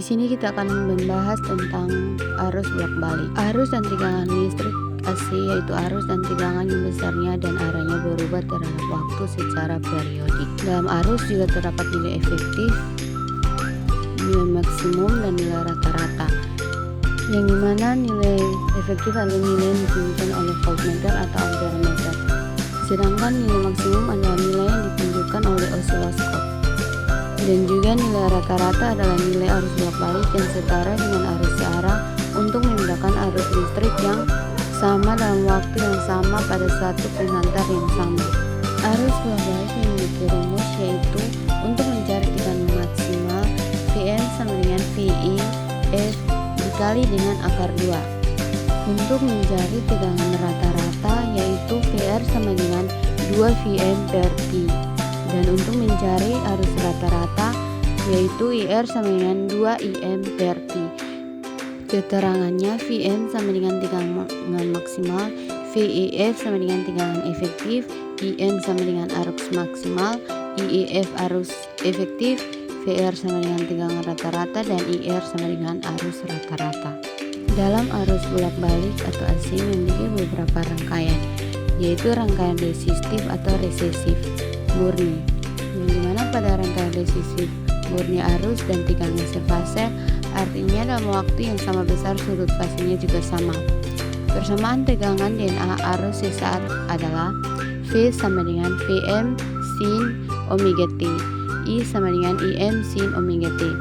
sini kita akan membahas tentang arus bolak-balik. Arus dan tegangan listrik AC yaitu arus dan tegangan yang besarnya dan arahnya berubah terhadap waktu secara periodik. Dalam arus juga terdapat nilai efektif, nilai maksimum, dan nilai rata-rata. Yang dimana nilai efektif adalah nilai yang ditunjukkan oleh voltmeter atau amperemeter. Sedangkan nilai maksimum adalah nilai yang ditunjukkan oleh osiloskop. Dan juga nilai rata-rata adalah nilai arus bolak-balik yang setara dengan arus searah untuk membedakan arus listrik yang sama dalam waktu yang sama pada suatu penghantar yang sama. Arus bolak-balik memiliki rumus yaitu untuk mencari tegangan maksimal Vn sama dengan VI F dikali dengan akar 2. Untuk mencari tegangan rata-rata yaitu VR sama dengan 2 Vm per T. Dan untuk mencari arus rata-rata yaitu IR sama dengan 2 IM per T. Keterangannya Vn sama dengan tegangan maksimal, VIF sama dengan tegangan efektif, IM sama dengan arus maksimal, IIF arus efektif, VR sama dengan tegangan rata-rata, dan IR sama dengan arus rata-rata. Dalam arus bolak-balik atau AC memiliki beberapa rangkaian, yaitu rangkaian resistif atau resesif murni, yang dimana pada rangkaian resistif murni arus dan tegangan sefase, artinya dalam waktu yang sama besar sudut fasenya juga sama. Persamaan tegangan DNA arus sesaat adalah V sama dengan Vm sin omega T, I sama dengan Im sin omega T,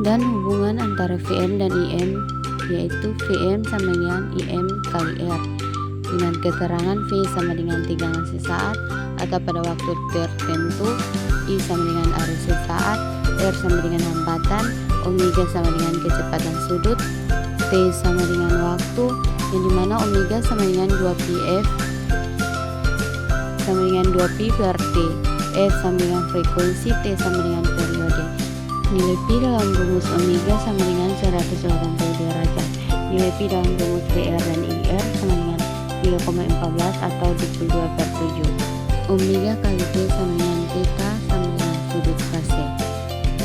dan hubungan antara Vm dan Im yaitu Vm sama dengan Im kali R, dengan keterangan V sama dengan tegangan sesaat atau pada waktu tertentu, I sama dengan arus sesaat, R sama dengan hambatan, omega sama dengan kecepatan sudut, T sama dengan waktu, yang dimana omega sama dengan 2πf sama dengan 2π per T, F sama dengan frekuensi, T sama dengan periode. Nilai pi dalam rumus omega sama dengan 180 derajat. Nilai pi dalam rumus VR dan IR sama dengan 3,14 atau 22/7. Omega kali T sama dengan theta sama dengan sudut fase.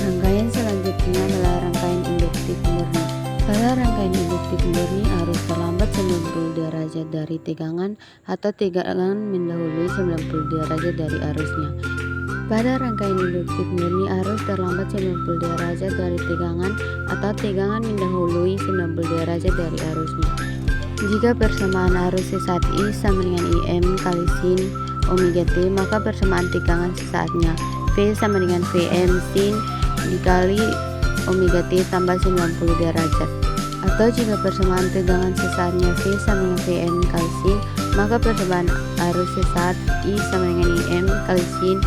Rangkaian selanjutnya adalah rangkaian induktif murni. Pada rangkaian induktif murni, arus terlambat 90 derajat dari tegangan atau tegangan mendahului 90 derajat dari arusnya. Pada rangkaian induktif murni, arus terlambat 90 derajat dari tegangan atau tegangan mendahului 90 derajat dari arusnya. Jika persamaan arus sesaat I sama dengan Im kali sin omega T, maka persamaan tegangan sesaatnya V sama dengan Vm sin dikali omega T tambah 90 derajat. Atau jika persamaan tegangan sesaatnya V sama dengan Vm kali sin, maka persamaan arus sesaat I sama dengan Im kali sin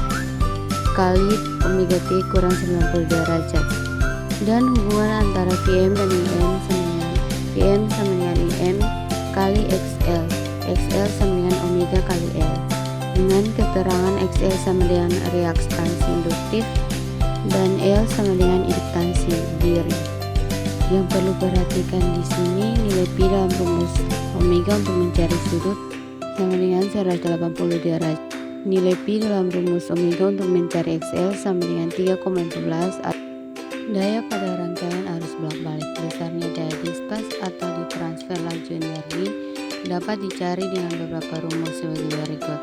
kali omega T kurang 90 derajat. Dan hubungan antara Vm dan Im sama dengan Vm sama dengan Im kali XL, XL sama dengan omega kali L, dengan keterangan XL sama dengan reaktansi induktif dan L sama dengan induktansi diri. Yang perlu perhatikan di sini, nilai pi dalam rumus omega untuk mencari sudut sama dengan 180 derajat. Nilai pi dalam rumus omega untuk mencari XL sama dengan 3,14. Daya pada rangkaian arus bolak-balik, besarnya daya dispas atau ditransfer laju energi dapat dicari dengan beberapa rumus sebagai berikut.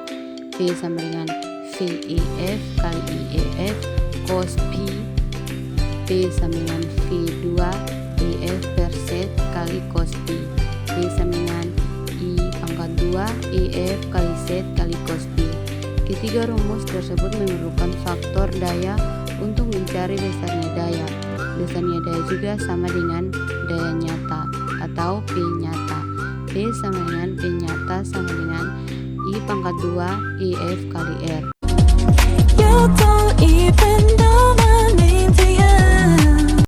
V sama dengan VIF kali IEF cos pi, P sama dengan V2 IF per set kali cos pi, P sama dengan I pangkat 2 IF kali set kali cos pi. Ketiga rumus tersebut memerlukan faktor daya untuk mencari besarnya daya. Besarnya daya juga sama dengan daya nyata atau P nyata. P sama dengan P nyata sama dengan I pangkat 2 IF kali R. You don't even know